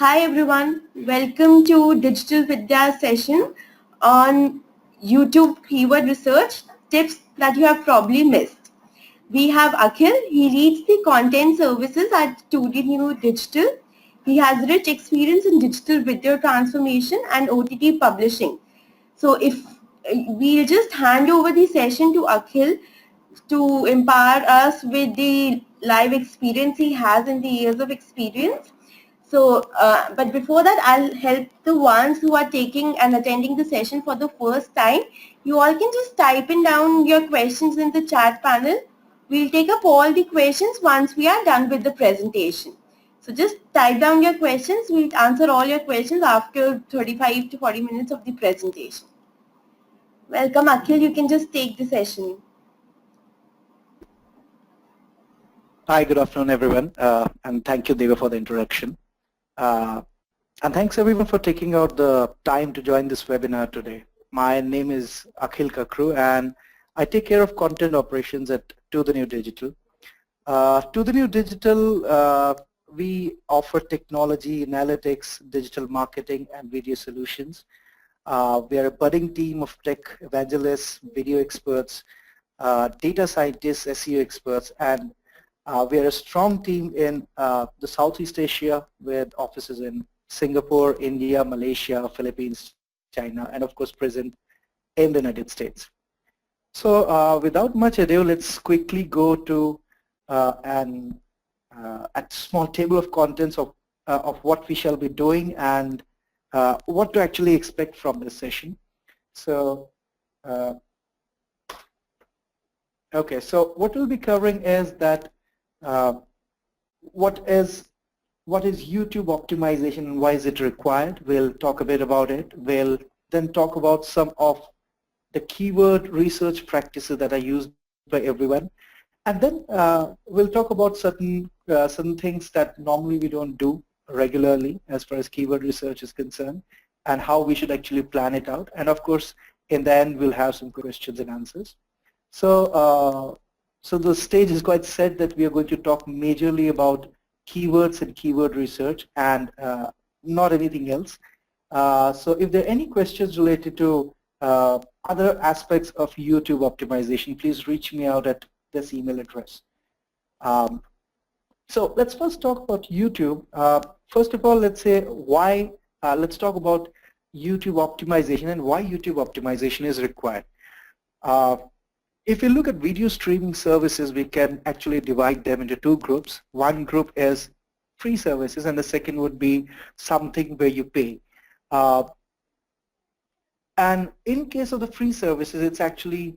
Hi everyone, welcome to Digital Vidya session on YouTube keyword research tips that you have probably missed. We have Akhil, he leads the content services at 2D New Digital. He has rich experience in digital video transformation and OTT publishing. So if we'll just hand over the session to Akhil to empower us with the live experience he has in the years of experience. But before that, I'll help the ones who are taking and attending the session for the first time. You all can just type in down your questions in the chat panel. We'll take up all the questions once we are done with the presentation. So just type down your questions. We'll answer all your questions after 35 to 40 minutes of the presentation. Welcome, Akhil. You can just take the session. Hi, good afternoon, everyone, and thank you, Deva, for the introduction. And thanks, everyone, for taking out the time to join this webinar today. My name is Akhil Kakroo, and I take care of content operations at To The New Digital. To The New Digital, we offer technology, analytics, digital marketing, and video solutions. We are a budding team of tech evangelists, video experts, data scientists, SEO experts, and we are a strong team in the Southeast Asia with offices in Singapore, India, Malaysia, Philippines, China, and of course present in the United States. So without much ado, let's quickly go to a small table of contents of what we shall be doing and what to actually expect from this session. So okay, so what we'll be covering is that what is YouTube optimization and why is it required? We'll talk a bit about it. We'll then talk about some of the keyword research practices that are used by everyone, and then we'll talk about certain things that normally we don't do regularly as far as keyword research is concerned, and how we should actually plan it out. And of course, in the end, we'll have some questions and answers. So so the stage is quite set that we are going to talk majorly about keywords and keyword research and not anything else. So if there are any questions related to other aspects of YouTube optimization, please reach me out at this email address. So let's first talk about YouTube. First of all, let's say why, let's talk about YouTube optimization and why YouTube optimization is required. If you look at video streaming services, we can actually divide them into two groups. One group is free services and the second would be something where you pay. And in case of the free services, it's actually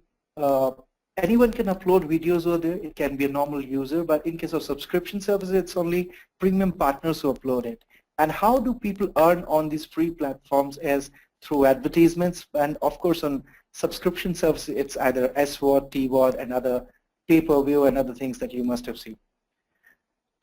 anyone can upload videos over there. It can be a normal user, but in case of subscription services, it's only premium partners who upload it. And how do people earn on these free platforms is through advertisements, and of course on subscription services, it's either SVOD, TVOD, and other pay-per-view and other things that you must have seen.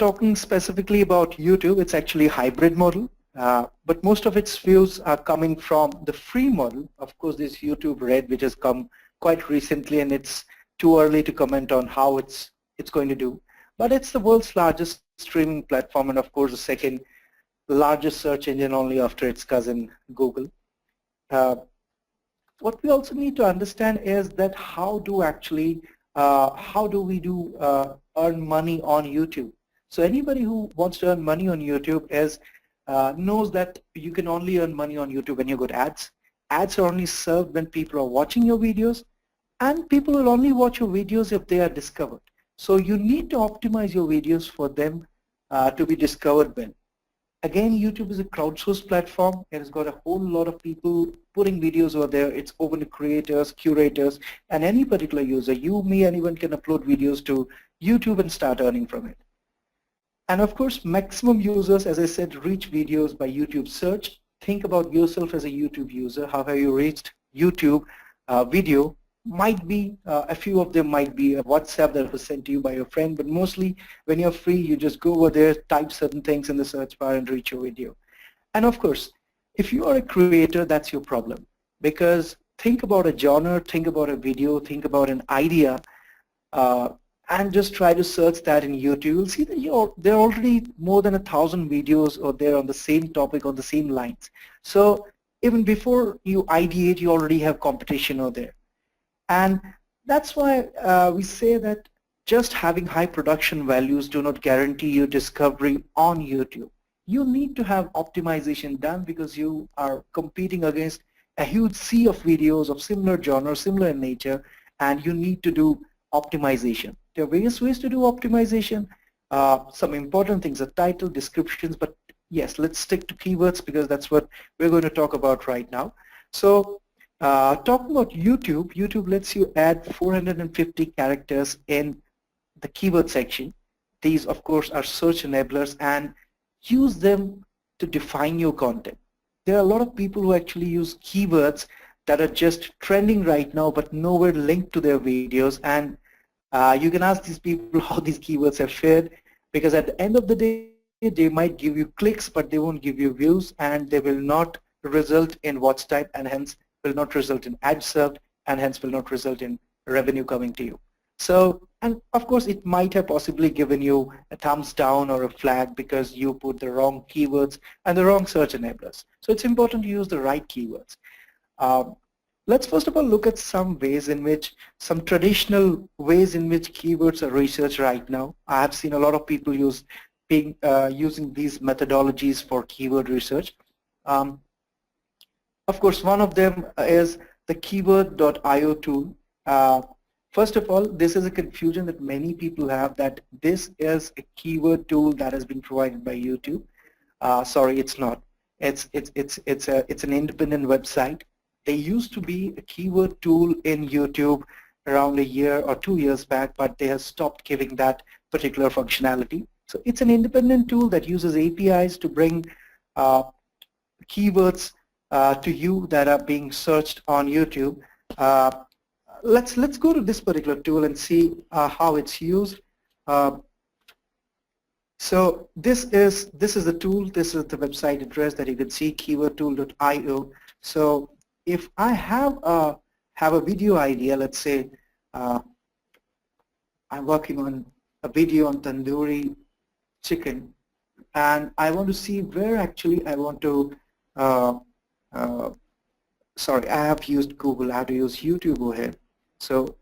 Talking specifically about YouTube, it's actually a hybrid model, but most of its views are coming from the free model. Of course, there's YouTube Red, which has come quite recently, and it's too early to comment on how it's going to do. But it's the world's largest streaming platform, and of course, the second largest search engine only after its cousin Google. What we also need to understand is that how do we earn money on YouTube? So anybody who wants to earn money on YouTube knows that you can only earn money on YouTube when you got ads. Ads are only served when people are watching your videos, and people will only watch your videos if they are discovered. So you need to optimize your videos for them to be discovered well. Again, YouTube is a crowdsourced platform. It has got a whole lot of people putting videos over there. It's open to creators, curators, and any particular user. You, me, anyone can upload videos to YouTube and start earning from it. And of course, maximum users, as I said, reach videos by YouTube search. Think about yourself as a YouTube user. How have you reached YouTube video? Might be, a few of them might be a WhatsApp that was sent to you by your friend, but mostly when you're free, you just go over there, type certain things in the search bar and reach your video. And of course, if you are a creator, that's your problem. Because think about a genre, think about a video, think about an idea, and just try to search that in YouTube, you'll see that there are already more than 1,000 videos or there on the same topic, on the same lines. So even before you ideate, you already have competition over there. And that's why we say that just having high production values do not guarantee your discovery on YouTube. You need to have optimization done because you are competing against a huge sea of videos of similar genre, similar in nature, and you need to do optimization. There are various ways to do optimization. Some important things are title, descriptions, but yes, let's stick to keywords because that's what we're going to talk about right now. So talking about YouTube, YouTube lets you add 450 characters in the keyword section. These, of course, are search enablers and use them to define your content. There are a lot of people who actually use keywords that are just trending right now but nowhere linked to their videos, and you can ask these people how these keywords are shared, because at the end of the day they might give you clicks but they won't give you views, and they will not result in watch time, and hence will not result in ads served, and hence will not result in revenue coming to you. So, and of course it might have possibly given you a thumbs down or a flag because you put the wrong keywords and the wrong search enablers. So it's important to use the right keywords. Let's first of all look at some traditional ways in which keywords are researched right now. I have seen a lot of people using these methodologies for keyword research. Of course, one of them is the keyword.io tool. First of all, this is a confusion that many people have, that this is a keyword tool that has been provided by YouTube. Sorry, it's not. It's an independent website. There used to be a keyword tool in YouTube around a year or 2 years back, but they have stopped giving that particular functionality. So it's an independent tool that uses APIs to bring keywords to you that are being searched on YouTube. Let's go to this particular tool and see how it's used. So this is the tool. This is the website address that you can see, keywordtool.io. So if I have a video idea, let's say I'm working on a video on tandoori chicken, and I want to see where actually I want to. Sorry, I have used Google. I have to use YouTube over here. So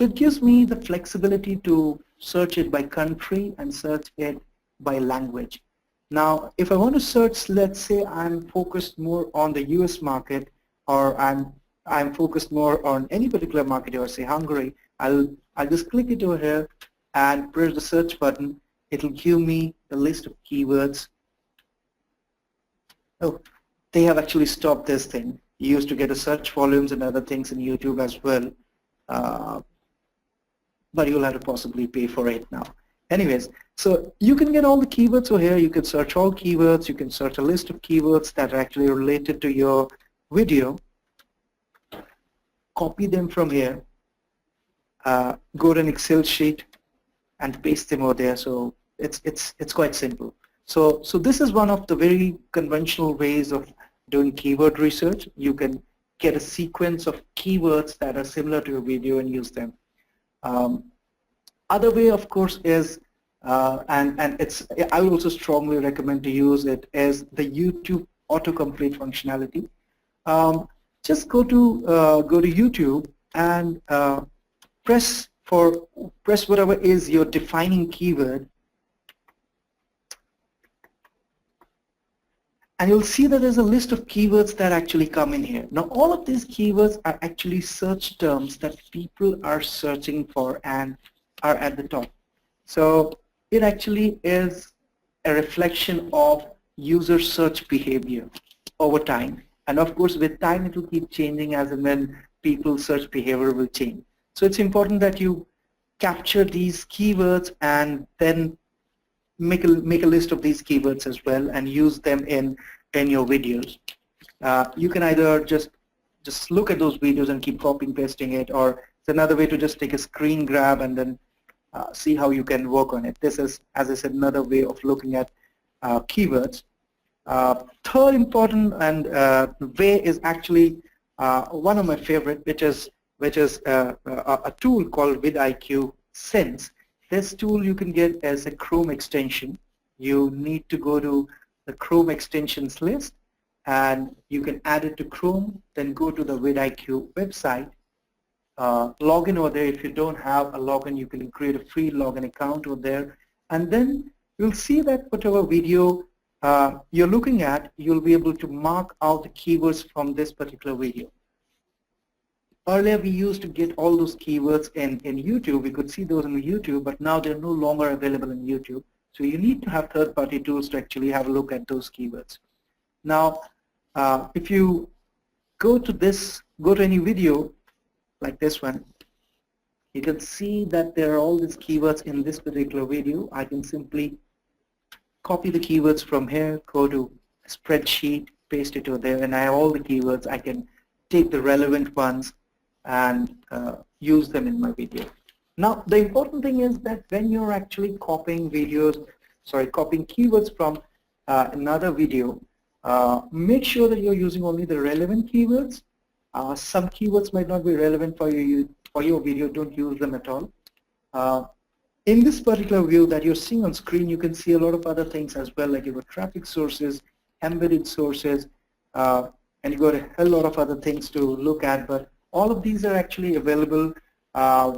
it gives me the flexibility to search it by country and search it by language. Now, if I want to search, let's say I'm focused more on the US market, or I'm focused more on any particular market, or say Hungary, I'll just click it over here and press the search button. It'll give me the list of keywords. Oh, they have actually stopped this thing. You used to get the search volumes and other things in YouTube as well, but you'll have to possibly pay for it now. Anyways, so you can get all the keywords over here. You can search all keywords. You can search a list of keywords that are actually related to your video. Copy them from here. Go to an Excel sheet and paste them over there. So it's quite simple. So this is one of the very conventional ways of doing keyword research. You can get a sequence of keywords that are similar to your video and use them. Other way, of course, is I would also strongly recommend to use it, is the YouTube autocomplete functionality. Just go to YouTube and press whatever is your defining keyword, and you'll see that there's a list of keywords that actually come in here. Now, all of these keywords are actually search terms that people are searching for and are at the top. So it actually is a reflection of user search behavior over time. And of course, with time, it will keep changing as and when people's search behavior will change. So it's important that you capture these keywords and then make a list of these keywords as well and use them in your videos. You can either just look at those videos and keep copying pasting it, or it's another way to just take a screen grab and then see how you can work on it. This is, as I said, another way of looking at keywords. Third important and way is actually one of my favorite, which is which is a tool called WithIQ Sense. This tool you can get as a Chrome extension. You need to go to the Chrome extensions list and you can add it to Chrome, then go to the WithIQ website, log in over there. If you don't have a login, you can create a free login account over there, and then you'll see that whatever video you're looking at, you'll be able to mark out the keywords from this particular video. Earlier we used to get all those keywords in YouTube. We could see those in YouTube, but now they're no longer available in YouTube. So you need to have third-party tools to actually have a look at those keywords. Now, if you go to any video like this one, you can see that there are all these keywords in this particular video. I can simply copy the keywords from here, go to a spreadsheet, paste it over there, and I have all the keywords. I can take the relevant ones and use them in my video. Now, the important thing is that when you're actually copying keywords from another video, make sure that you're using only the relevant keywords. Some keywords might not be relevant for your video. Don't use them at all. In this particular view that you're seeing on screen, you can see a lot of other things as well, like you've got traffic sources, embedded sources, and you've got a hell lot of other things to look at. But all of these are actually available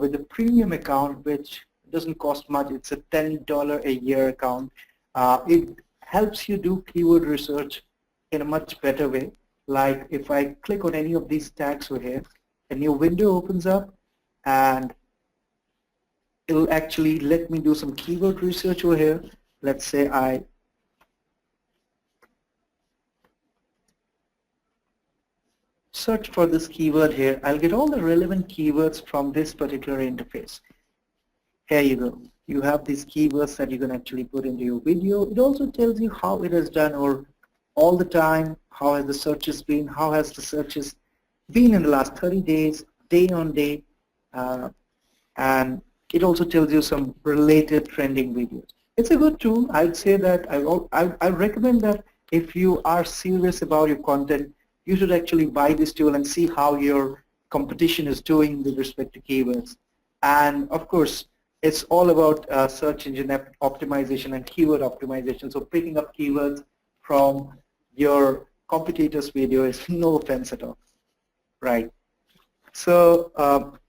with the premium account, which doesn't cost much. It's a $10 a year account. It helps you do keyword research in a much better way. Like if I click on any of these tags over here, a new window opens up and it'll actually let me do some keyword research over here. Let's say I search for this keyword here. I'll get all the relevant keywords from this particular interface. Here you go. You have these keywords that you can actually put into your video. It also tells you how it has done or all the time, how has the searches been, how has the searches been in the last 30 days, day on day, and it also tells you some related trending videos. It's a good tool. I'd say that I recommend that if you are serious about your content, you should actually buy this tool and see how your competition is doing with respect to keywords. And of course, it's all about search engine optimization and keyword optimization. So picking up keywords from your competitor's video is no offense at all, right? So,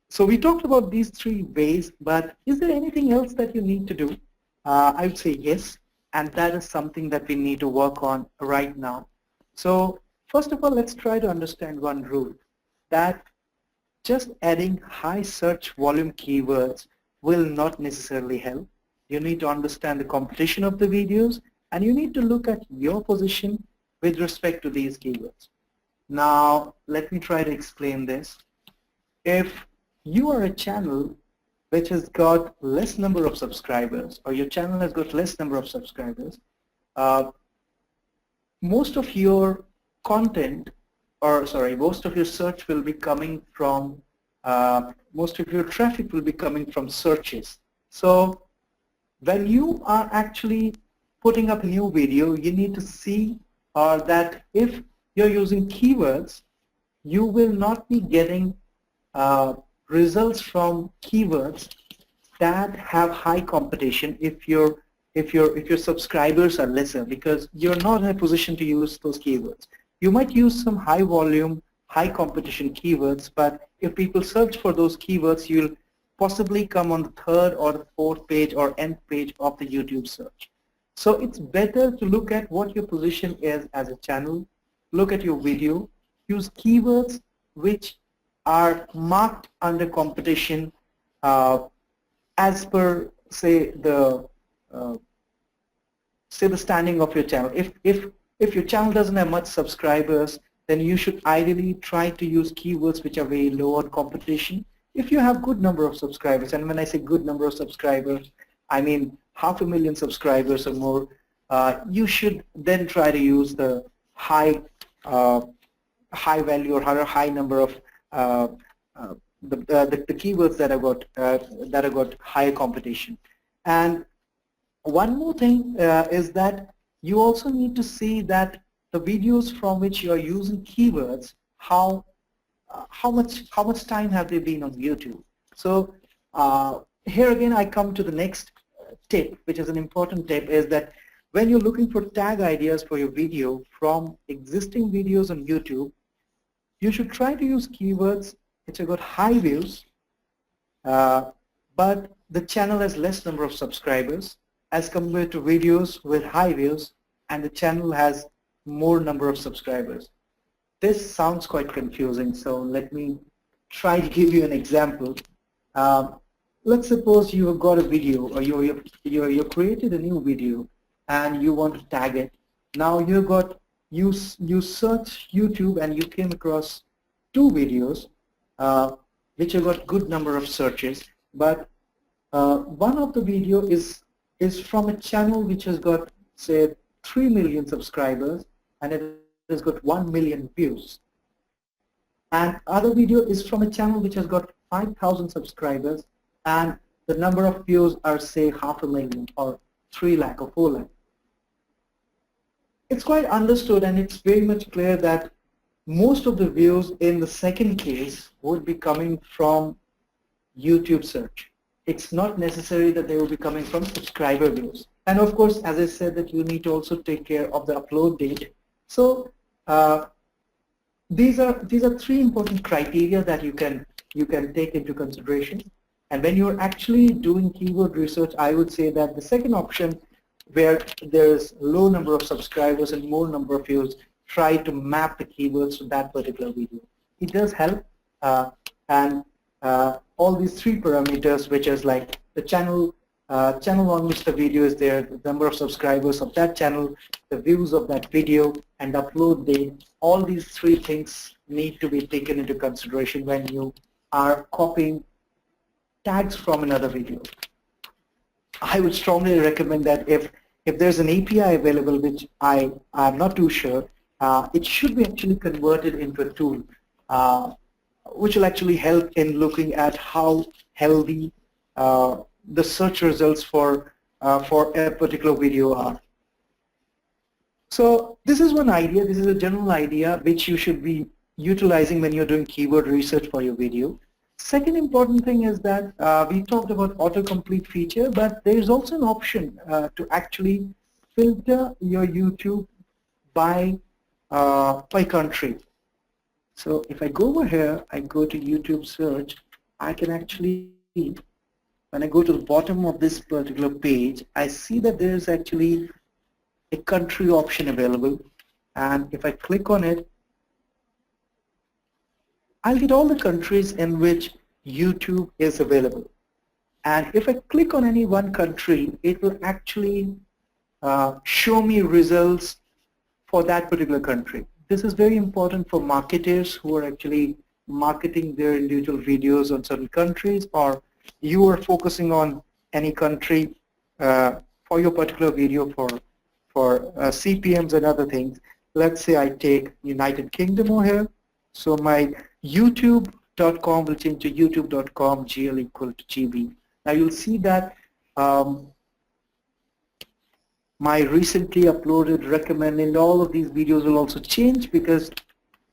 so we talked about these three ways, but is there anything else that you need to do? I would say yes, and that is something that we need to work on right now. So first of all, let's try to understand one rule, that just adding high search volume keywords will not necessarily help. You need to understand the competition of the videos, and you need to look at your position with respect to these keywords. Now, let me try to explain this. If you are a channel which has got less number of subscribers, or your channel has got less number of subscribers, most of your content, or sorry, most of your search will be coming from, most of your traffic will be coming from searches. So when you are actually putting up a new video, you need to see that if you're using keywords, you will not be getting results from keywords that have high competition if your subscribers are lesser, because you're not in a position to use those keywords. You might use some high volume, high competition keywords, but if people search for those keywords, you'll possibly come on the third or the fourth page or nth page of the YouTube search. So it's better to look at what your position is as a channel, look at your video, use keywords which are marked under competition as per, say the standing of your channel. If your channel doesn't have much subscribers, then you should ideally try to use keywords which are very low on competition. If you have good number of subscribers, and when I say good number of subscribers, I mean 500,000 subscribers or more, you should then try to use the high value or high number of the keywords that have got higher competition. And one more thing is that you also need to see that the videos from which you are using keywords, how how much time have they been on YouTube. So here again I come to the next tip, which is an important tip, is that when you're looking for tag ideas for your video from existing videos on YouTube, you should try to use keywords which have got high views, but the channel has less number of subscribers as compared to videos with high views and the channel has more number of subscribers. This sounds quite confusing, so let me try to give you an example. Let's suppose you have got a video, or you created a new video and you want to tag it. Now you search YouTube and you came across two videos which have got good number of searches, but one of the video is from a channel which has got, say, 3 million subscribers and it has got 1 million views, and other video is from a channel which has got 5,000 subscribers and the number of views are, say, 500,000 or 3 lakh or 4 lakh. It's quite understood and it's very much clear that most of the views in the second case would be coming from YouTube search. It's not necessary that they will be coming from subscriber views. And of course, as I said, that you need to also take care of the upload date. So these are three important criteria that you can take into consideration. And when you're actually doing keyword research, I would say that the second option, where there is low number of subscribers and more number of views, try to map the keywords to that particular video. It does help, and all these three parameters, which is like the channel on which the video is there, the number of subscribers of that channel, the views of that video, and upload date, all these three things need to be taken into consideration when you are copying tags from another video. I would strongly recommend that if there's an API available, which I'm not too sure, it should be actually converted into a tool, which will actually help in looking at how healthy the search results for a particular video are. So this is one idea. This is a general idea which you should be utilizing when you're doing keyword research for your video. Second important thing is that we talked about autocomplete feature, but there is also an option to actually filter your YouTube by country. So if I go over here, I go to YouTube search, I can actually, when I go to the bottom of this particular page, I see that there is actually a country option available, and if I click on it, I'll get all the countries in which YouTube is available. And if I click on any one country, it will actually show me results for that particular country. This is very important for marketers who are actually marketing their individual videos on certain countries, or you are focusing on any country for your particular video for CPMs and other things. Let's say I take United Kingdom over here. So my youtube.com will change to youtube.com GL equal to GB. Now you'll see that my recently uploaded, recommended, all of these videos will also change because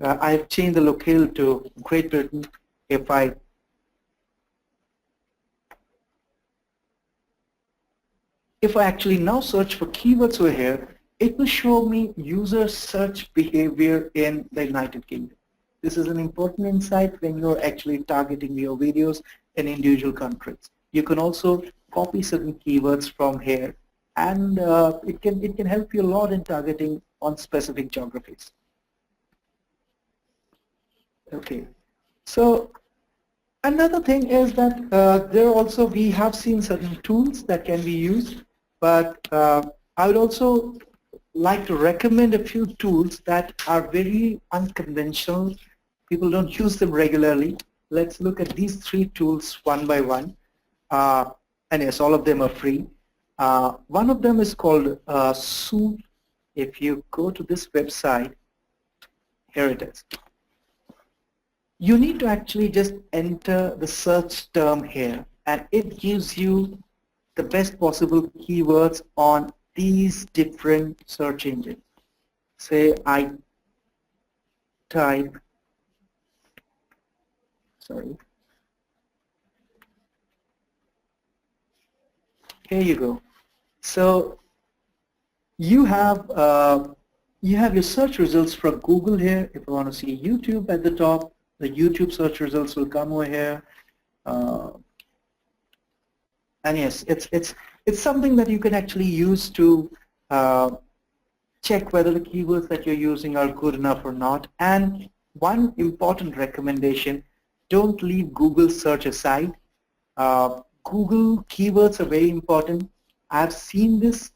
I've changed the locale to Great Britain. If I actually now search for keywords over here, it will show me user search behavior in the United Kingdom. This is an important insight when you're actually targeting your videos in individual countries. You can also copy certain keywords from here, and it can help you a lot in targeting on specific geographies. Okay, so another thing is that there also we have seen certain tools that can be used, but I would also like to recommend a few tools that are very unconventional. People don't use them regularly. Let's look at these three tools one by one. And yes, all of them are free. One of them is called Soup. If you go to this website, here it is. You need to actually just enter the search term here, and it gives you the best possible keywords on these different search engines. Say I type Sorry. Here you go. So you have your search results from Google here. If you want to see YouTube at the top, the YouTube search results will come over here. And yes, it's something that you can actually use to check whether the keywords that you're using are good enough or not. And one important recommendation: don't leave Google search aside. Google keywords are very important. I've seen this,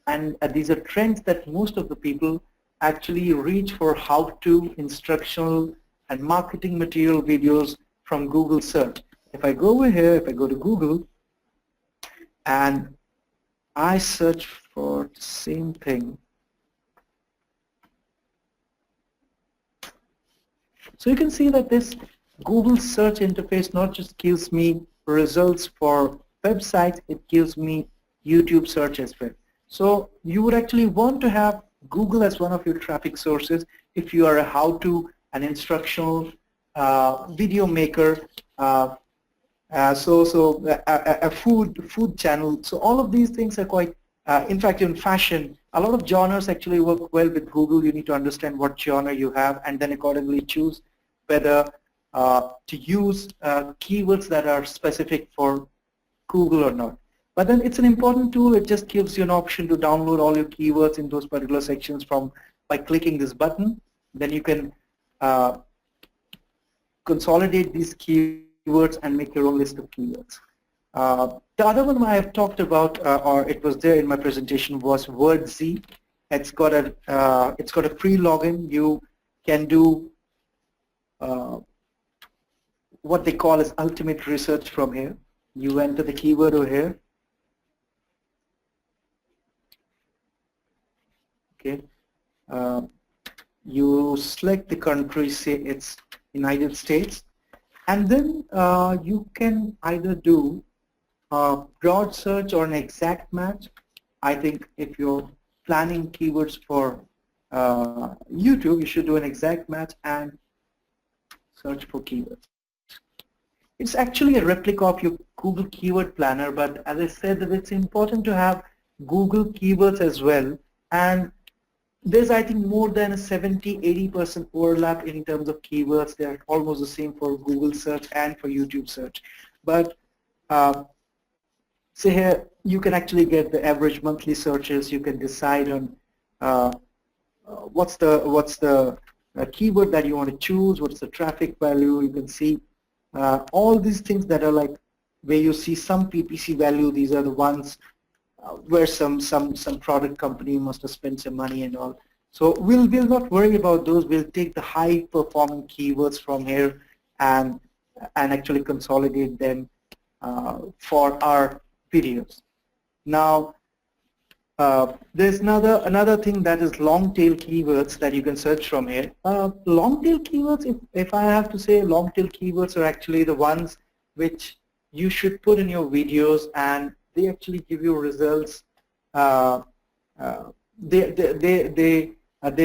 and these are trends that most of the people actually reach for how-to, instructional, and marketing material videos from Google search. If I go over here, if I go to Google, and I search for the same thing, so you can see that this Google search interface not just gives me results for websites, it gives me YouTube search as well. So you would actually want to have Google as one of your traffic sources if you are a how-to, an instructional video maker, a food channel. So all of these things are quite, in fact, in fashion, a lot of genres actually work well with Google. You need to understand what genre you have and then accordingly choose whether to use keywords that are specific for Google or not. But then it's an important tool. It just gives you an option to download all your keywords in those particular sections by clicking this button. Then you can consolidate these keywords and make your own list of keywords. The other one I have talked about, or it was there in my presentation, was WordZ. It's got a free login. You can do what they call as ultimate research from here. You enter the keyword over here. Okay. You select the country, say it's United States, and then you can either do a broad search or an exact match. I think if you're planning keywords for YouTube, you should do an exact match and search for keywords. It's actually a replica of your Google Keyword Planner, but as I said, that it's important to have Google keywords as well. And there's, I think, more than a 70–80% overlap in terms of keywords. They're almost the same for Google search and for YouTube search. But say here, you can actually get the average monthly searches. You can decide on what's the keyword that you want to choose, what's the traffic value. You can see all these things that are like where you see some PPC value. These are the ones where some product company must have spent some money and all. So we'll not worry about those. We'll take the high performing keywords from here and actually consolidate them for our videos. Now there's another thing that is long tail keywords that you can search from here. Long tail keywords, if I have to say, long tail keywords are actually the ones which you should put in your videos, and they actually give you results. They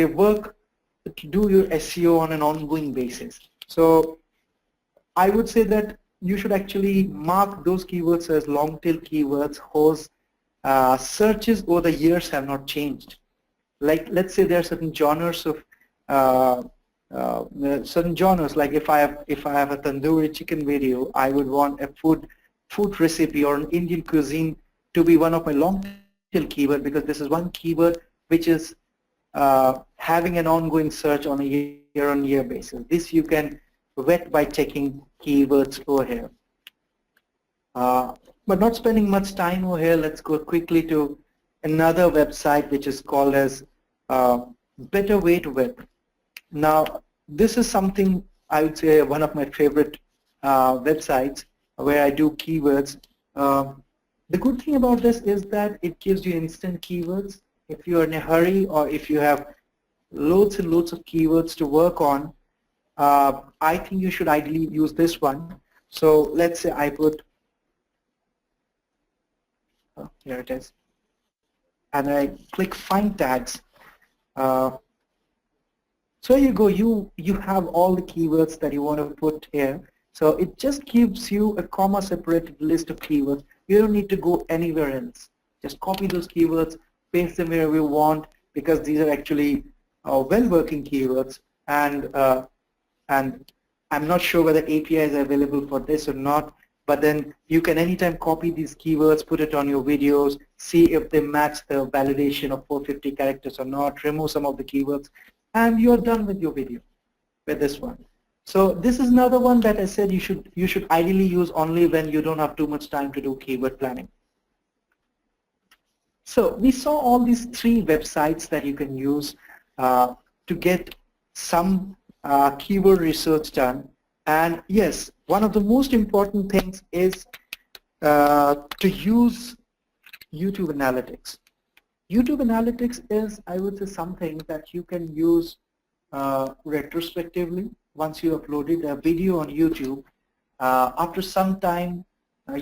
work to do your SEO on an ongoing basis. So I would say that you should actually mark those keywords as long tail keywords whose searches over the years have not changed. Like, let's say there are certain genres of like if I have a tandoori chicken video, I would want a food recipe or an Indian cuisine to be one of my long tail keyword, because this is one keyword which is having an ongoing search on a year-on-year basis. This you can vet by checking keywords over here. But not spending much time over here, let's go quickly to another website which is called as Better Way to Web. Now this is something I would say one of my favorite websites where I do keywords. The good thing about this is that it gives you instant keywords. If you're in a hurry or if you have loads and loads of keywords to work on, I think you should ideally use this one. So let's say I put, here it is, and I click Find Tags. So you go, you have all the keywords that you want to put here. So it just gives you a comma separated list of keywords. You don't need to go anywhere else. Just copy those keywords, paste them wherever you want, because these are actually well-working keywords, and I'm not sure whether API is available for this or not, but then you can anytime copy these keywords, put it on your videos, see if they match the validation of 450 characters or not, remove some of the keywords, and you're done with your video with this one. So this is another one that I said you should ideally use only when you don't have too much time to do keyword planning. So we saw all these 3 websites that you can use to get some keyword research done. And yes, one of the most important things is to use YouTube Analytics. YouTube Analytics is, I would say, something that you can use retrospectively. Once you uploaded a video on YouTube, after some time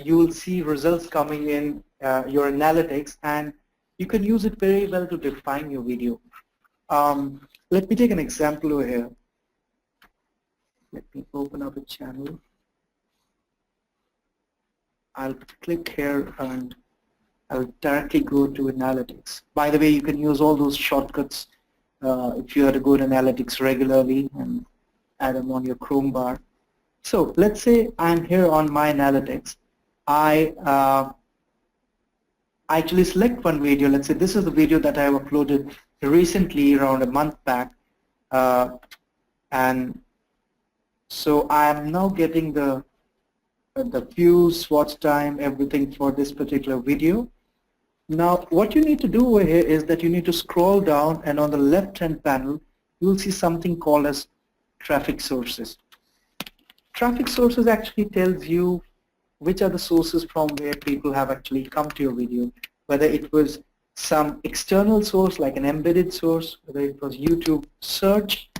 you will see results coming in your analytics, and you can use it very well to define your video. Let me take an example over here. Let me open up a channel. I'll click here and I'll directly go to analytics. By the way, you can use all those shortcuts if you have to go to analytics regularly and add them on your Chrome bar. So let's say I'm here on my analytics. I actually select one video. Let's say this is the video that I have uploaded recently, around a month back, and so I am now getting the views, watch time, everything for this particular video. Now what you need to do over here is that you need to scroll down, and on the left hand panel you will see something called as traffic sources. Traffic sources actually tells you which are the sources from where people have actually come to your video, whether it was some external source like an embedded source, whether it was YouTube search,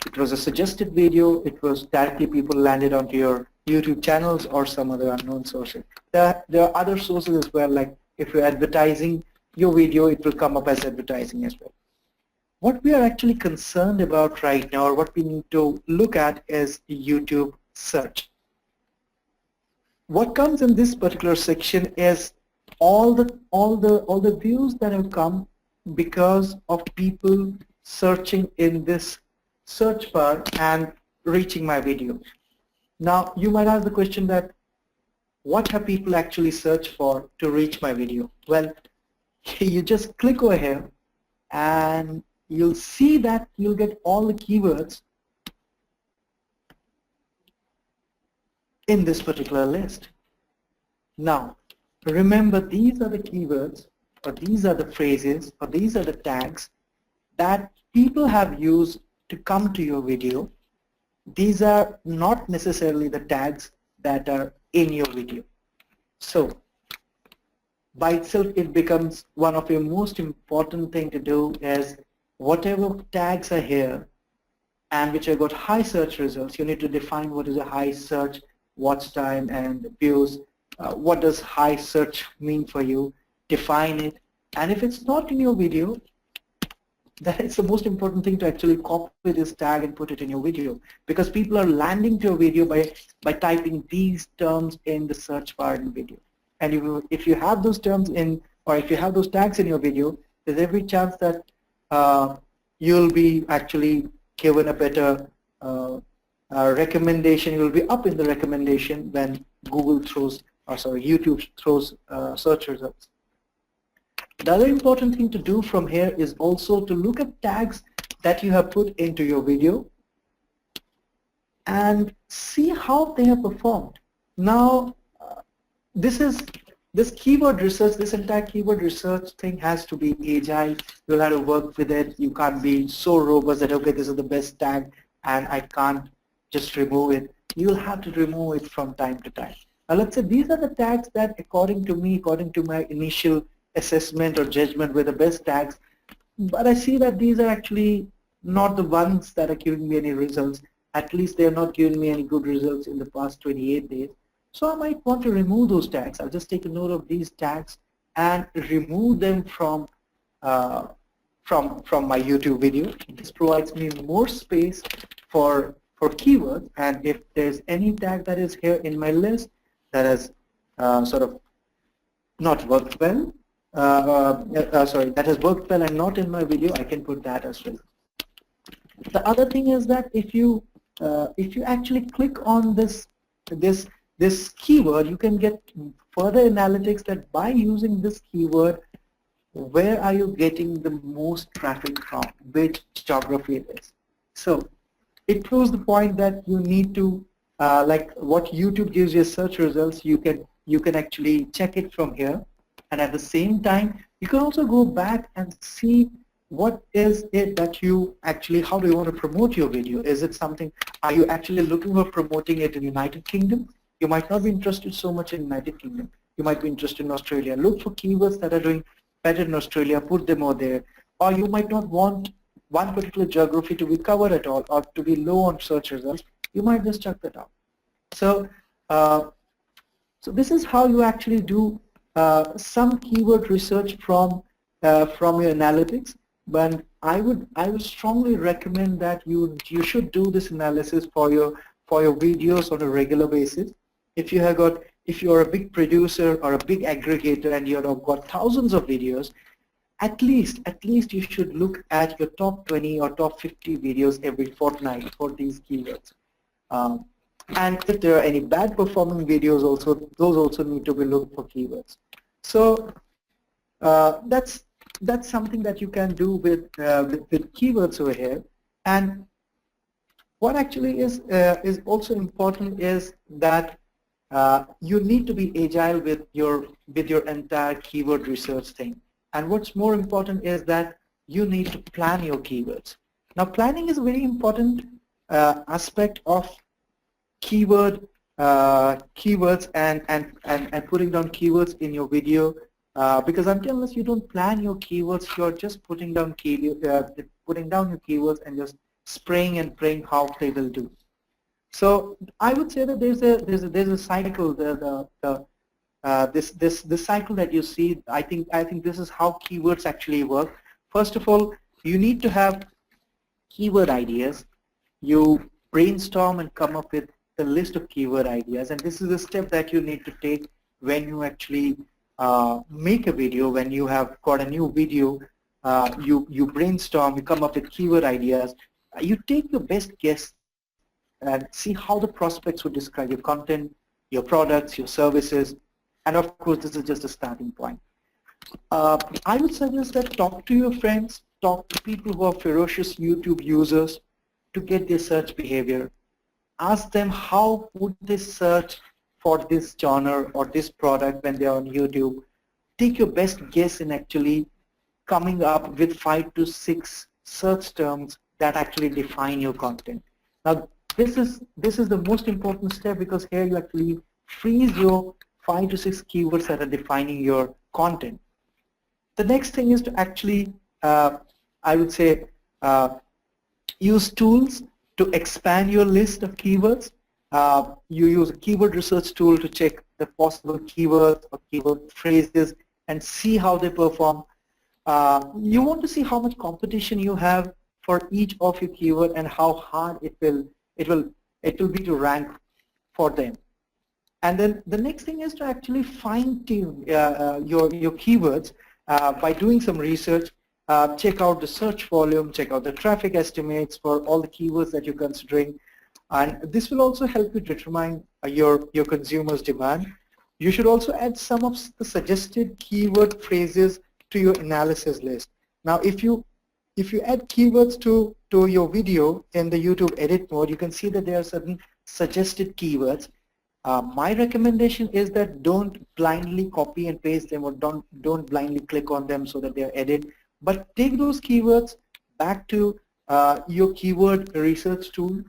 it was a suggested video, it was directly people landed onto your YouTube channels, or some other unknown sources. There are other sources as well, like if you're advertising your video, it will come up as advertising as well. What we are actually concerned about right now, or what we need to look at, is YouTube search. What comes in this particular section is all the views that have come because of people searching in this search bar and reaching my video. Now you might ask the question that what have people actually searched for to reach my video? Well, you just click over here and you'll see that you'll get all the keywords in this particular list. Now remember, these are the keywords, or these are the phrases, or these are the tags that people have used to come to your video. These are not necessarily the tags that are in your video. So by itself it becomes one of your most important thing to do is whatever tags are here and which have got high search results, you need to define what is a high search, watch time and views. What does high search mean for you? Define it. And if it's not in your video, then it's the most important thing to actually copy this tag and put it in your video, because people are landing to your video by typing these terms in the search bar in video. And if you have those terms in, or if you have those tags in your video, there's every chance that you'll be actually given a better recommendation. You'll be up in the recommendation when Google throws, or sorry, YouTube throws search results. The other important thing to do from here is also to look at tags that you have put into your video and see how they have performed. Now this keyword research, this entire keyword research thing has to be agile. You'll have to work with it. You can't be so robust that, okay, this is the best tag and I can't just remove it. You'll have to remove it from time to time. Now let's say these are the tags that according to me, according to my initial assessment or judgment, were the best tags, but I see that these are actually not the ones that are giving me any results. At least they are not giving me any good results in the past 28 days. So I might want to remove those tags. I'll just take a note of these tags and remove them from my YouTube video. This provides me more space for for keywords, and if there's any tag that is here in my list that has sort of not worked well, sorry, that has worked well and not in my video, I can put that as well. The other thing is that if you actually click on this keyword, you can get further analytics that by using this keyword, where are you getting the most traffic from, which geography it is. So it proves the point that you need to, like what YouTube gives you search results, you can actually check it from here, and at the same time you can also go back and see what is it that you actually, how do you want to promote your video? Is it something, are you actually looking for promoting it in United Kingdom? You might not be interested so much in United Kingdom. You might be interested in Australia. Look for keywords that are doing better in Australia, put them over there. Or you might not want one particular geography to be covered at all or to be low on search results. You might just check that out. So, so this is how you actually do some keyword research from your analytics. But I would strongly recommend that you should do this analysis for your videos on a regular basis. If you're a big producer or a big aggregator and you've got thousands of videos, at least you should look at your top 20 or top 50 videos every fortnight for these keywords. And if there are any bad performing videos also, those also need to be looked for keywords. So that's something that you can do with keywords over here. And what actually is also important is that you need to be agile with your entire keyword research thing. And what's more important is that you need to plan your keywords. Now, planning is a very important aspect of keywords and putting down keywords in your video. Because unless you don't plan your keywords, you're just putting down your keywords and just spraying and praying how they will do. So I would say that there's a cycle. This cycle that you see, I think this is how keywords actually work. First of all, you need to have keyword ideas. You brainstorm and come up with a list of keyword ideas, and this is the step that you need to take when you actually make a video. When you have got a new video, you brainstorm, you come up with keyword ideas, you take your best guess and see how the prospects would describe your content, your products, your services, and of course this is just a starting point. I would suggest that talk to your friends, talk to people who are ferocious YouTube users to get their search behavior. Ask them how would they search for this genre or this product when they're on YouTube. Take your best guess in actually coming up with 5 to 6 search terms that actually define your content. Now this is the most important step, because here you actually freeze your 5 to 6 keywords that are defining your content. The next thing is to actually, I would say, use tools to expand your list of keywords. You use a keyword research tool to check the possible keywords or keyword phrases and see how they perform. You want to see how much competition you have for each of your keyword and how hard it will be to rank for them. And then the next thing is to actually fine-tune your keywords by doing some research. Check out the search volume, check out the traffic estimates for all the keywords that you're considering, and this will also help you determine your consumers' demand. You should also add some of the suggested keyword phrases to your analysis list. Now, if you add keywords to your video in the YouTube edit mode, you can see that there are certain suggested keywords. My recommendation is that don't blindly copy and paste them, or don't blindly click on them so that they're edited, but take those keywords back to your keyword research tool.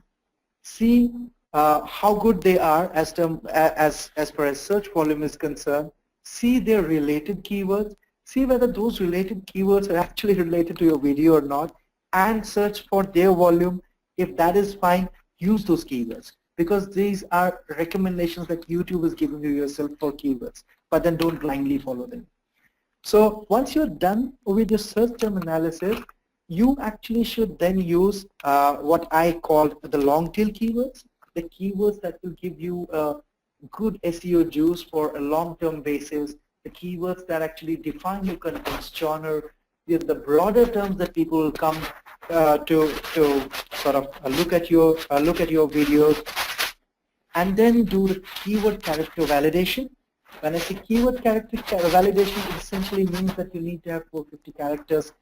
See how good they are as far as search volume is concerned. See their related keywords. See whether those related keywords are actually related to your video or not, and search for their volume. If that is fine, use those keywords, because these are recommendations that YouTube is giving you yourself for keywords, but then don't blindly follow them. So once you're done with your search term analysis, you actually should then use what I call the long tail keywords, the keywords that will give you a good SEO juice for a long-term basis, the keywords that actually define your content's genre, the broader terms that people will come to sort of look at your videos, and then do the keyword character validation. When I say keyword character validation, it essentially means that you need to have 450 characters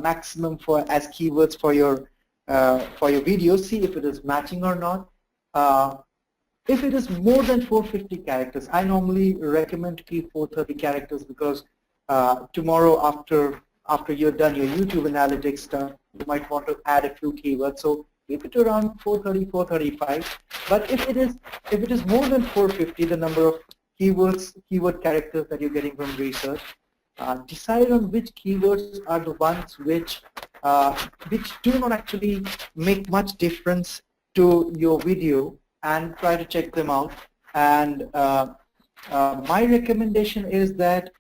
maximum for as keywords for your video. See if it is matching or not. If it is more than 450 characters, I normally recommend to keep 430 characters, because tomorrow after you're done your YouTube analytics stuff, you might want to add a few keywords. So keep it around 430, 435. But if it is more than 450, the number of keyword characters that you're getting from research, decide on which keywords are the ones which do not actually make much difference to your video, and try to check them out. And my recommendation is that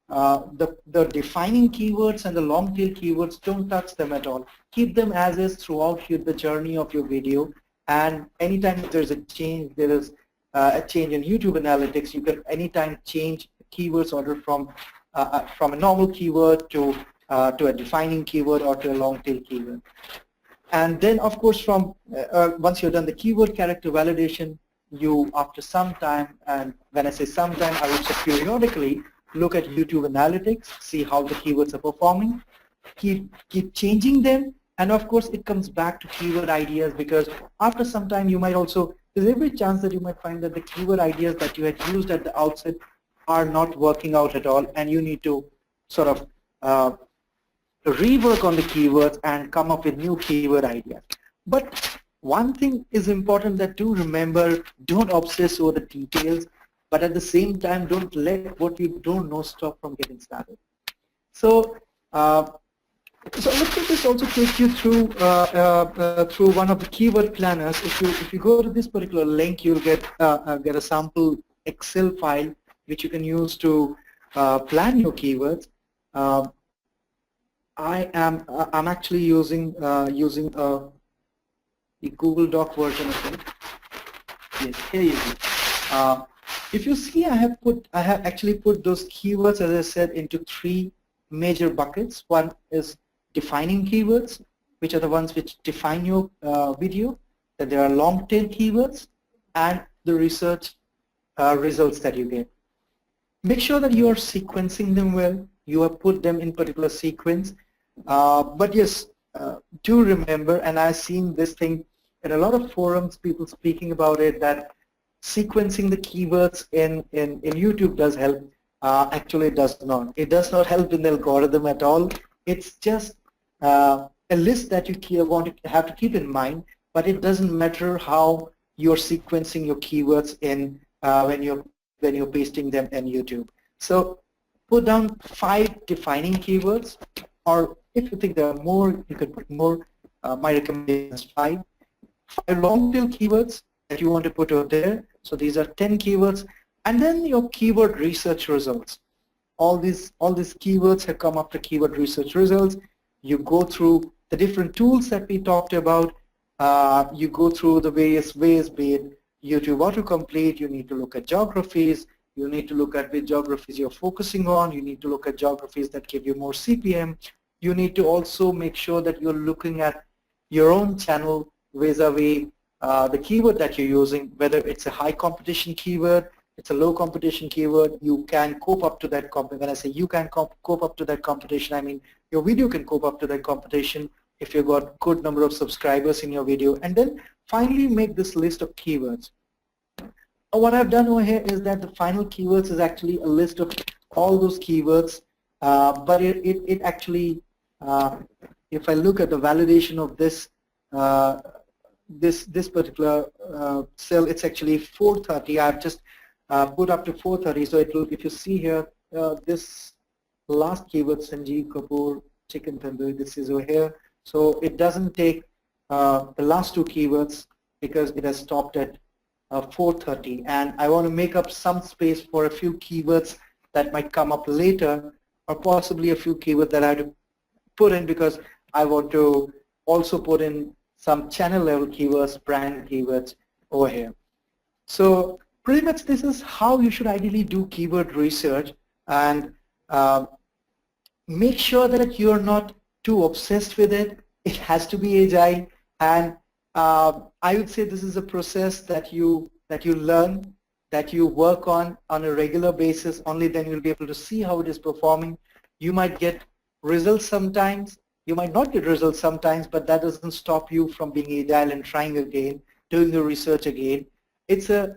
the defining keywords and the long tail keywords, don't touch them at all. Keep them as is throughout the journey of your video, and anytime there's a change, there is a change in YouTube analytics, you can anytime change keywords order from a normal keyword to a defining keyword or to a long tail keyword. And then, of course, from once you're done the keyword character validation, you, after some time, and when I say some time, I would say periodically, look at YouTube analytics, see how the keywords are performing, keep changing them, and of course, it comes back to keyword ideas, because after some time, you might also, there's every chance that you might find that the keyword ideas that you had used at the outset are not working out at all, and you need to sort of rework on the keywords and come up with new keyword ideas. But one thing is important, that do remember, don't obsess over the details, but at the same time, don't let what you don't know stop from getting started. So, so let me just also take you through through one of the keyword planners. If you go to this particular link, you'll get a sample Excel file which you can use to plan your keywords. I'm actually using the Google Doc version of it. Yes, here you go. If you see, I have actually put those keywords, as I said, into 3 major buckets. One is defining keywords, which are the ones which define your video. Then there are long tail keywords, and the research results that you get. Make sure that you are sequencing them well. You have put them in particular sequence. But yes, do remember, and I've seen this thing in a lot of forums, people speaking about it, that sequencing the keywords in YouTube does help. Actually, it does not. It does not help in the algorithm at all. It's just a list that you have to keep in mind, but it doesn't matter how you're sequencing your keywords in when you're pasting them in YouTube. So put down 5 defining keywords, or if you think there are more, you could put more. My recommendation is 5. 5 long tail keywords that you want to put out there. So these are 10 keywords, and then your keyword research results. All these keywords have come after keyword research results. You go through the different tools that we talked about. You go through the various ways, be it YouTube Autocomplete. You need to look at geographies. You need to look at which geographies you're focusing on. You need to look at geographies that give you more CPM. You need to also make sure that you're looking at your own channel vis-a-vis the keyword that you're using, whether it's a high competition keyword, it's a low competition keyword. You can cope up to that competition. When I say you can cope up to that competition, I mean your video can cope up to that competition if you've got good number of subscribers in your video. And then finally make this list of keywords. What I've done over here is that the final keywords is actually a list of all those keywords, but it actually, if I look at the validation of this this particular cell, it's actually 430. I've just put up to 430. So it will, if you see here, this last keyword, Sanjeev Kapoor chicken tandoori, this is over here. So it doesn't take the last 2 keywords because it has stopped at 430, and I want to make up some space for a few keywords that might come up later, or possibly a few keywords that I have to put in because I want to also put in some channel level keywords, brand keywords over here. So pretty much this is how you should ideally do keyword research, and make sure that you're not too obsessed with it. It has to be agile, and I would say this is a process that you learn, that you work on a regular basis. Only then you'll be able to see how it is performing. You might get results sometimes, you might not get results sometimes, but that doesn't stop you from being agile and trying again, doing the research again. It's a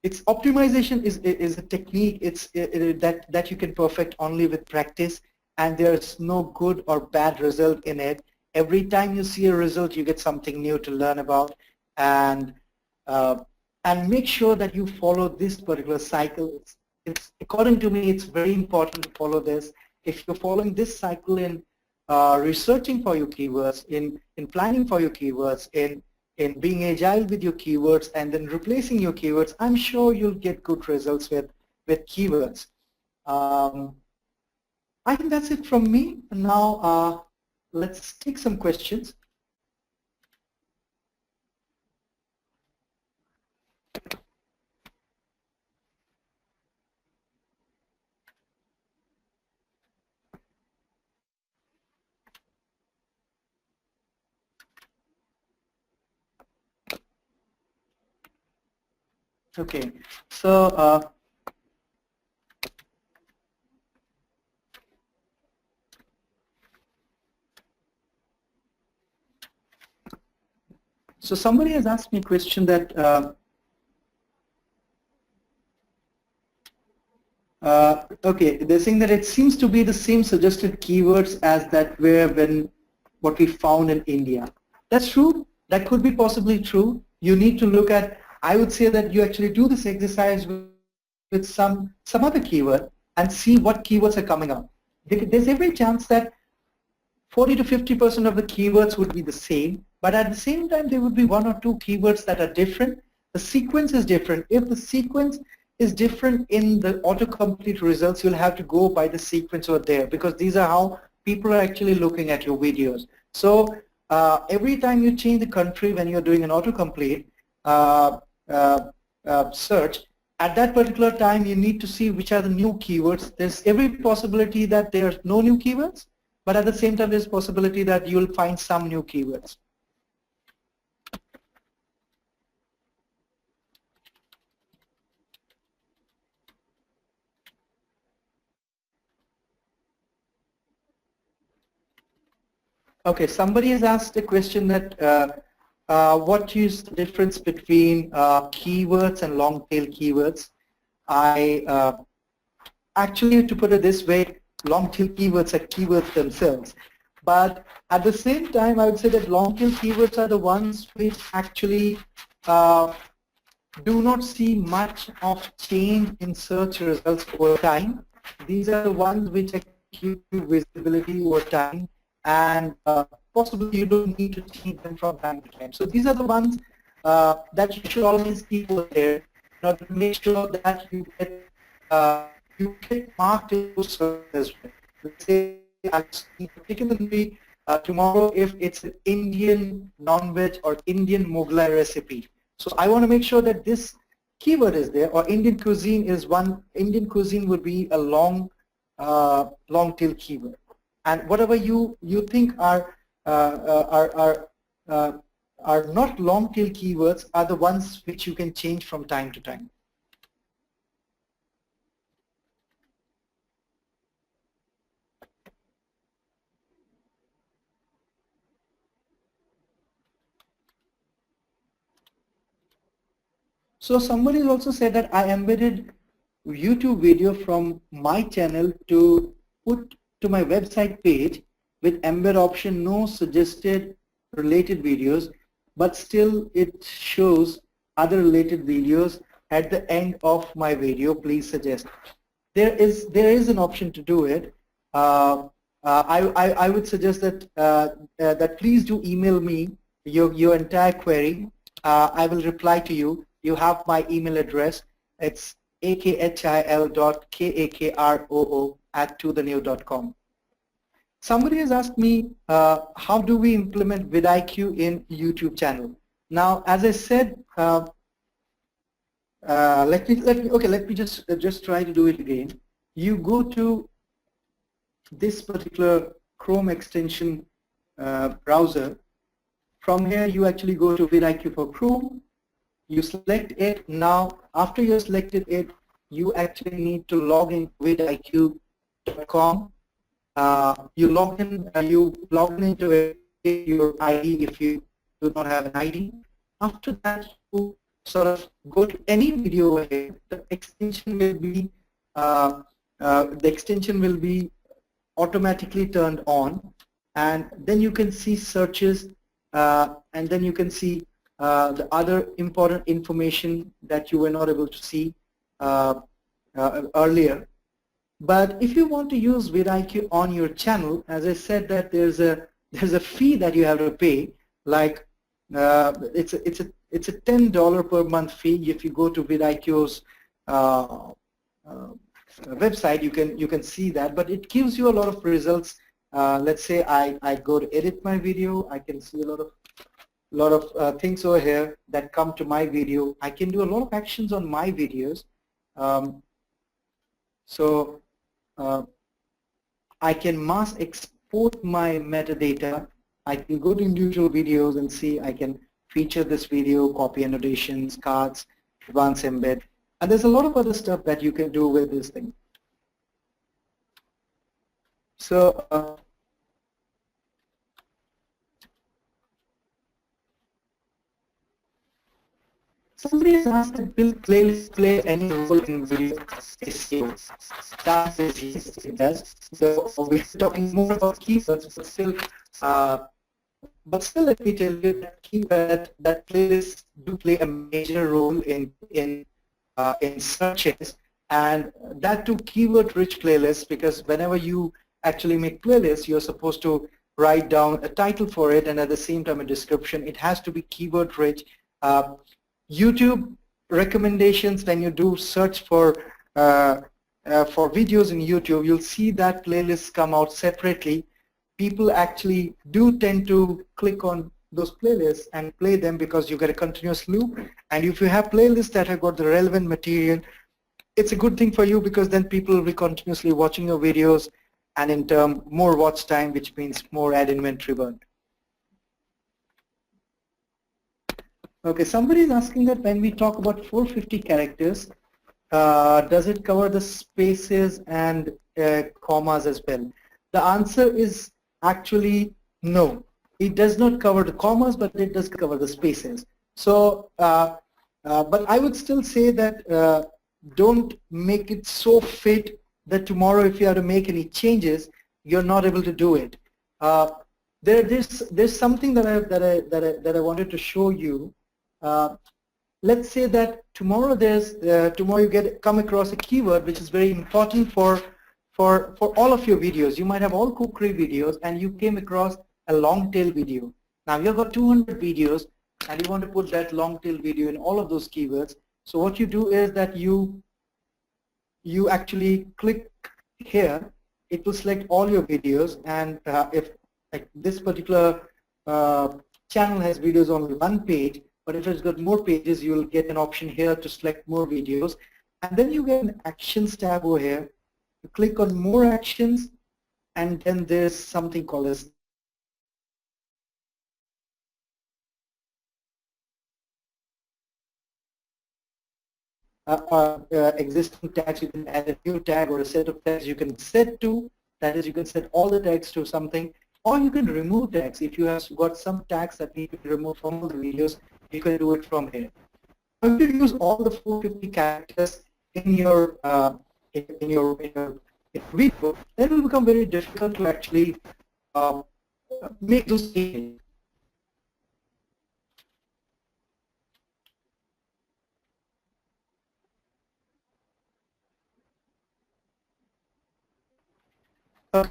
it's optimization is a technique. That you can perfect only with practice, and there's no good or bad result in it. Every time you see a result, you get something new to learn about, and make sure that you follow this particular cycle. It's according to me, it's very important to follow this. If you're following this cycle in researching for your keywords, in planning for your keywords, in being agile with your keywords, and then replacing your keywords, I'm sure you'll get good results with keywords. I think that's it from me. Now let's take some questions. Okay, so so somebody has asked me a question that okay, they're saying that it seems to be the same suggested keywords as that were when what we found in India. That's true. That could be possibly true. You need to look at, I would say that you actually do this exercise with some other keyword and see what keywords are coming up. There's every chance that 40 to 50% of the keywords would be the same, but at the same time there would be one or two keywords that are different. The sequence is different. If the sequence is different in the autocomplete results, you'll have to go by the sequence over there, because these are how people are actually looking at your videos. So every time you change the country when you're doing an autocomplete search, at that particular time you need to see which are the new keywords. There's every possibility that there's no new keywords, but at the same time there's possibility that you'll find some new keywords. Okay, somebody has asked a question that what is the difference between keywords and long tail keywords? I actually, to put it this way, long tail keywords are keywords themselves. But at the same time, I would say that long tail keywords are the ones which actually do not see much of change in search results over time. These are the ones which give you visibility over time, and possibly you don't need to change them from time to time. So these are the ones that you should always keep over there in order to make sure that you get marked in those searches as well. Let's say particularly tomorrow if it's an Indian non-veg or Indian Mughlai recipe. So I want to make sure that this keyword is there, or Indian cuisine is one. Indian cuisine would be a long tail keyword, and whatever you think are not long tail keywords are the ones which you can change from time to time. So somebody also said that I embedded YouTube video from my channel to put to my website page with embed option, no suggested related videos, but still it shows other related videos at the end of my video. Please suggest. There is an option to do it. I would suggest that that please do email me your entire query. I will reply to you. You have my email address. It's akhil.kakroo@tothenew.com. Somebody has asked me, how do we implement vidIQ in YouTube channel? Now, as I said, let me just try to do it again. You go to this particular Chrome extension browser. From here, you actually go to vidIQ for Chrome. You select it. Now, after you selected it, you actually need to log in vidIQ.com. You log in into it, your ID if you do not have an ID. After that, you sort of go to any video here. The extension will be automatically turned on, and then you can see searches, and then you can see the other important information that you were not able to see earlier. But if you want to use vidIQ on your channel, as I said, that there's a fee that you have to pay. Like it's a $10 per month fee. If you go to vidIQ's website, you can see that. But it gives you a lot of results. Let's say I go to edit my video, I can see a lot of things over here that come to my video. I can do a lot of actions on my videos. I can mass export my metadata. I can go to individual videos and see I can feature this video, copy annotations, cards, advanced embed, and there's a lot of other stuff that you can do with this thing. So somebody has asked that will playlists play any role in video SEO? That is yes, it does. So we're talking more about keywords, but still let me tell you that playlists do play a major role in searches, and that too keyword-rich playlists, because whenever you actually make playlists, you're supposed to write down a title for it and at the same time a description. It has to be keyword-rich. YouTube recommendations, when you do search for videos in YouTube, you'll see that playlists come out separately. People actually do tend to click on those playlists and play them because you get a continuous loop. And if you have playlists that have got the relevant material, it's a good thing for you, because then people will be continuously watching your videos, and in turn more watch time, which means more ad inventory burn. Okay, somebody is asking that when we talk about 450 characters, does it cover the spaces and commas as well? The answer is actually no. It does not cover the commas, but it does cover the spaces. So, but I would still say that don't make it so fit that tomorrow if you have to make any changes, you're not able to do it. There's something that I wanted to show you. Let's say that tomorrow tomorrow you come across a keyword which is very important for all of your videos. You might have all cookery videos, and you came across a long tail video. Now you've got 200 videos and you want to put that long tail video in all of those keywords. So what you do is that you actually click here. It will select all your videos, and if like this particular channel has videos on one page, but if it's got more pages, you will get an option here to select more videos, and then you get an actions tab over here. You click on more actions, and then there's something called as existing tags. You can add a new tag or a set of tags you can set to. That is, you can set all the tags to something, or you can remove tags. If you have got some tags that need to be removed from all the videos, you can do it from here. If you use all the 450 characters in your video, then it will become very difficult to actually make those changes.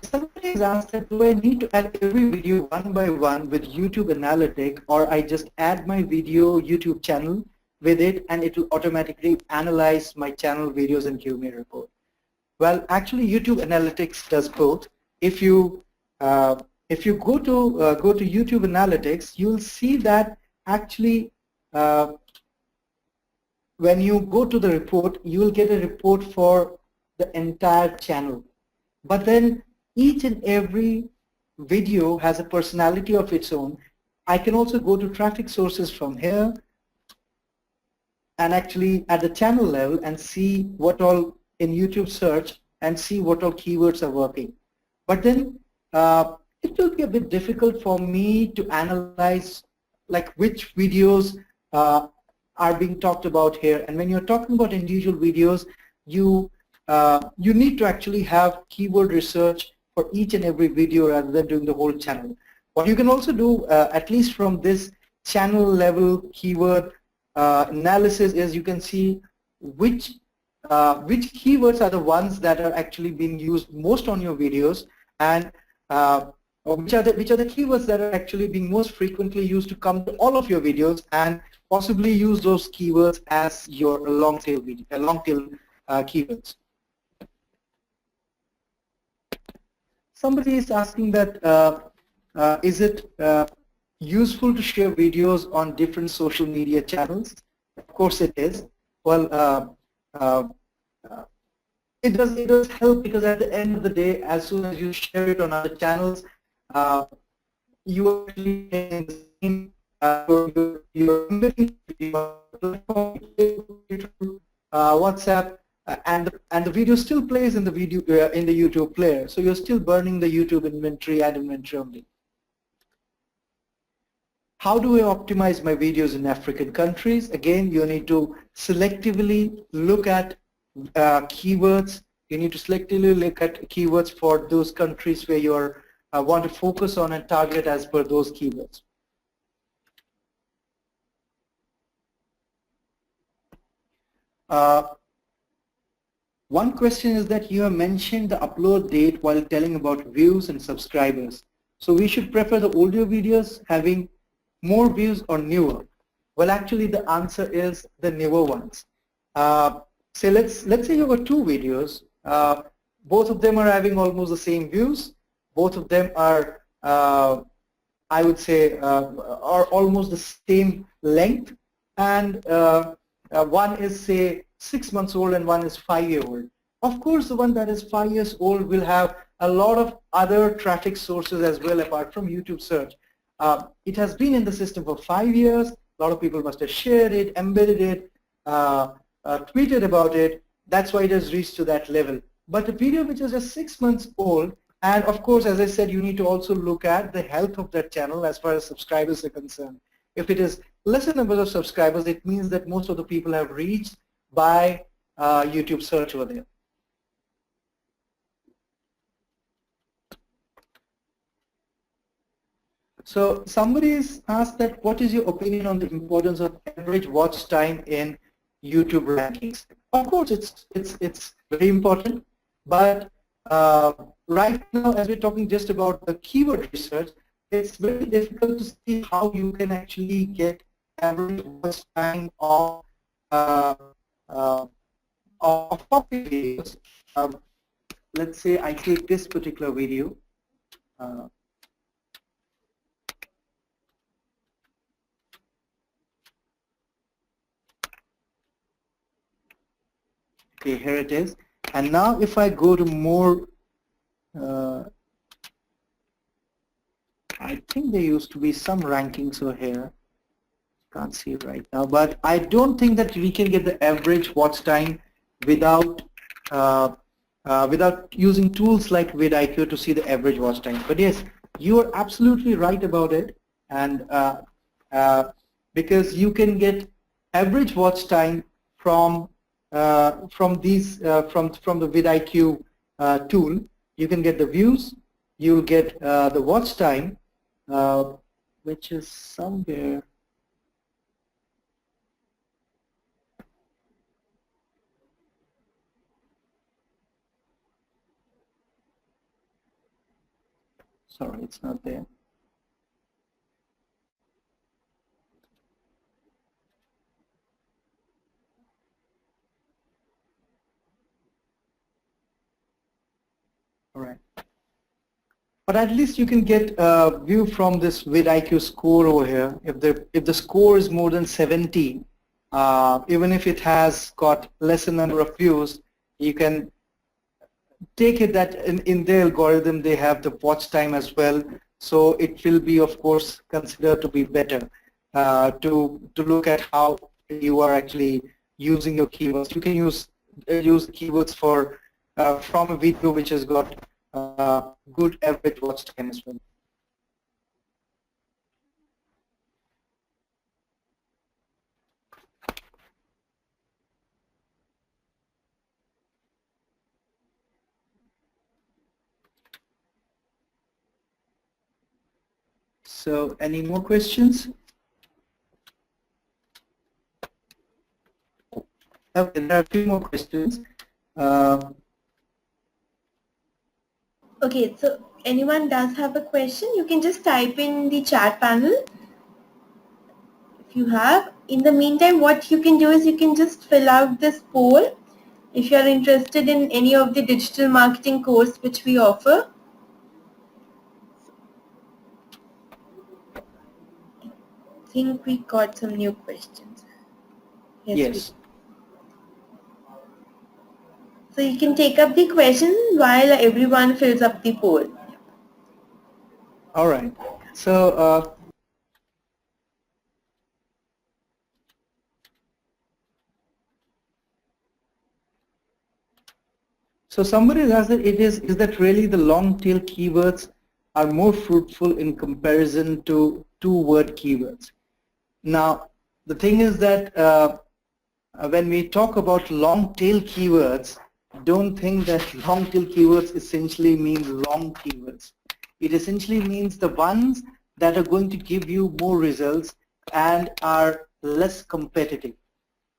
Somebody has asked that, do I need to add every video one by one with YouTube Analytics, or I just add my video YouTube channel with it and it will automatically analyze my channel videos and give me a report? Well, actually YouTube Analytics does both. If you if you go to YouTube Analytics, you'll see that actually when you go to the report, you will get a report for the entire channel. But then each and every video has a personality of its own. I can also go to traffic sources from here and actually at the channel level and see what all in YouTube search and see what all keywords are working. But then it will be a bit difficult for me to analyze like which videos are being talked about here. And when you're talking about individual videos, you need to actually have keyword research for each and every video rather than doing the whole channel. What you can also do, at least from this channel level keyword analysis, is you can see which keywords are the ones that are actually being used most on your videos, and which are the keywords that are actually being most frequently used to come to all of your videos, and possibly use those keywords as your long tail keywords. Somebody is asking that is it useful to share videos on different social media channels? Of course it is. Well, uh, it does help, because at the end of the day, as soon as you share it on other channels, you actually in the same your platform, WhatsApp, and the video still plays in the in the YouTube player. So you're still burning the YouTube inventory, ad inventory only. How do I optimize my videos in African countries? Again, you need to selectively look at keywords. You need to selectively look at keywords for those countries where you want to focus on and target as per those keywords. One question is that you have mentioned the upload date while telling about views and subscribers. So we should prefer the older videos having more views or newer? Well, actually the answer is the newer ones. Say let's say you have two videos. Both of them are having almost the same views. Both of them are, I would say, are almost the same length, and one is say 6 months old and one is 5-year-old. Of course, the one that is 5 years old will have a lot of other traffic sources as well apart from YouTube search. It has been in the system for 5 years. A lot of people must have shared it, embedded it, tweeted about it. That's why it has reached to that level. But a video which is just 6 months old, and of course, as I said, you need to also look at the health of that channel as far as subscribers are concerned. If it is lesser numbers of subscribers, it means that most of the people have reached by YouTube search over there. So somebody's asked that what is your opinion on the importance of average watch time in YouTube rankings? Of course, it's very important, but right now, as we're talking just about the keyword research, it's very difficult to see how you can actually get average watch time of popular videos. Let's say I take this particular video. Okay, here it is. And now if I go to more, I think there used to be some rankings over here. Can't see it right now, but I don't think that we can get the average watch time without without using tools like vidIQ to see the average watch time. But yes, you are absolutely right about it, and because you can get average watch time from these from the vidIQ tool. You can get the views, you'll get the watch time, which is somewhere. Sorry, it's not there. All right. but at least you can get a view from this WithIQ score over here. If the score is more than 70, even if it has got lesser number of views, you can take it that in their algorithm they have the watch time as well, so it will be of course considered to be better to look at how you are actually using your keywords. You can use keywords for from a video which has got good average watch time as well. So any more questions? Okay, there are a few more questions. Okay, so anyone does have a question, you can just type in the chat panel if you have. In the meantime, what you can do is you can just fill out this poll if you are interested in any of the digital marketing course which we offer. I think we got some new questions. Yes. So you can take up the question while everyone fills up the poll. All right. So so somebody has asked that is that really the long tail keywords are more fruitful in comparison to two-word keywords? Now, the thing is that when we talk about long tail keywords, don't think that long tail keywords essentially means long keywords. It essentially means the ones that are going to give you more results and are less competitive.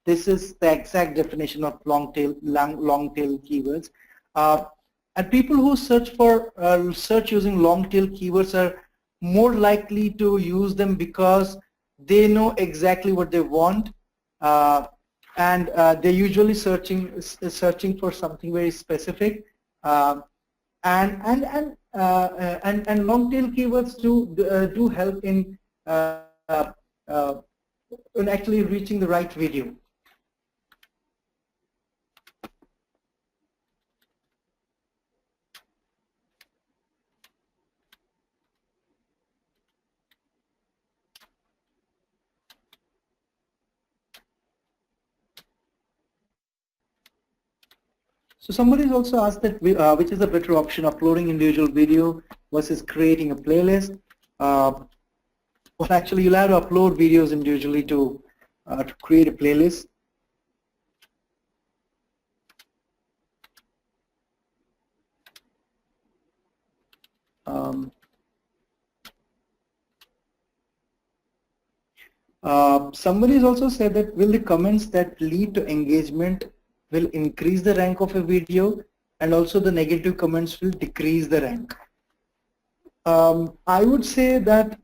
This is the exact definition of long tail keywords. And people who search using long tail keywords are more likely to use them because they know exactly what they want, and they're usually searching for something very specific. And long tail keywords do help in actually reaching the right video. So somebody has also asked that which is a better option, uploading individual video versus creating a playlist. Well, actually, you'll have to upload videos individually to create a playlist. Somebody has also said that will the comments that lead to engagement will increase the rank of a video, and also the negative comments will decrease the rank. I would say that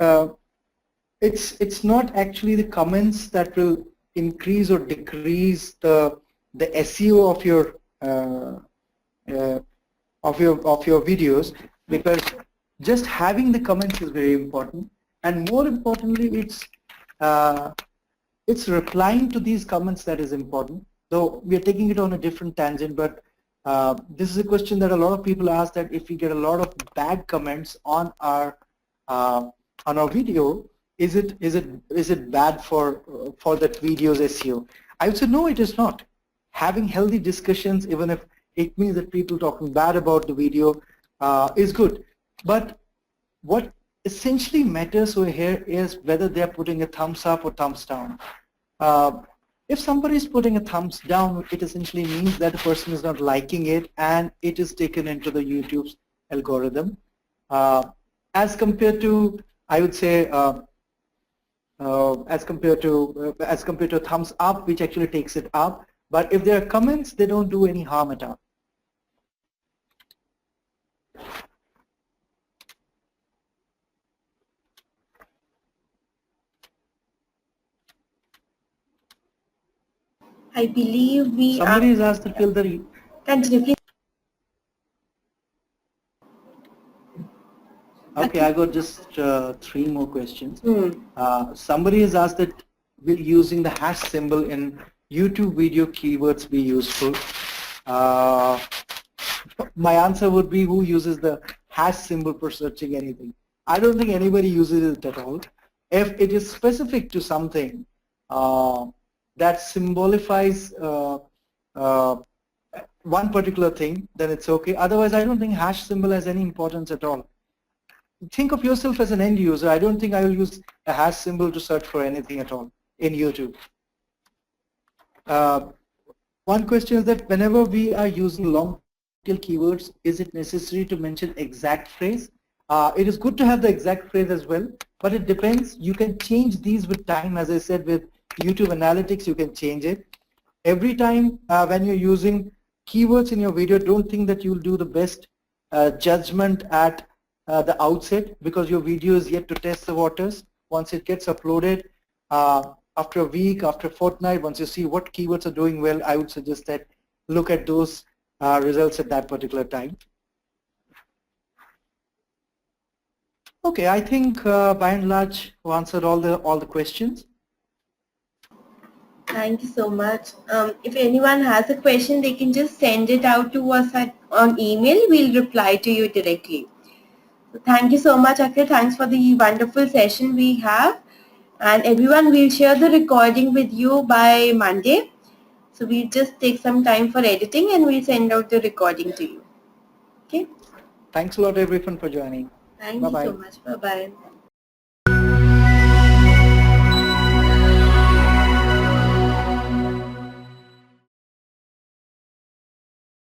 it's not actually the comments that will increase or decrease the SEO of your videos, because just having the comments is very important, and more importantly, it's replying to these comments that is important. Though we are taking it on a different tangent, but this is a question that a lot of people ask, that if we get a lot of bad comments on our video, is it bad for that video's SEO? I would say no, it is not. Having healthy discussions, even if it means that people talking bad about the video, is good. But what essentially matters over here is whether they're putting a thumbs up or thumbs down. If somebody is putting a thumbs down, it essentially means that the person is not liking it, and it is taken into the YouTube's algorithm. As compared to, I would say, as compared to a thumbs up, which actually takes it up. But if there are comments, they don't do any harm at all. I believe we Somebody is asked to fill the... Continue, please. Okay, I got just 3 more questions. Hmm. Somebody has asked that will using the hash symbol in YouTube video keywords be useful? Uh, my answer would be, who uses the hash symbol for searching anything? I don't think anybody uses it at all. If it is specific to something that symbolifies one particular thing, then it's okay. Otherwise, I don't think hash symbol has any importance at all. Think of yourself as an end user. I don't think I will use a hash symbol to search for anything at all in YouTube. One question is that whenever we are using long tail keywords, is it necessary to mention exact phrase? It is good to have the exact phrase as well, but it depends. You can change these with time. As I said, with YouTube Analytics, you can change it. Every time when you're using keywords in your video, don't think that you'll do the best judgment at the outset, because your video is yet to test the waters. Once it gets uploaded, after a week, after a fortnight, once you see what keywords are doing well, I would suggest that look at those results at that particular time. Okay, I think by and large we answered all the questions. Thank you so much. If anyone has a question, they can just send it out to us on email. We'll reply to you directly. So thank you so much, Akhil. Thanks for the wonderful session we have. And everyone, we'll share the recording with you by Monday. So we'll just take some time for editing and we'll send out the recording to you. Okay? Thanks a lot everyone for joining. Thank Bye-bye. you so much. Bye-bye.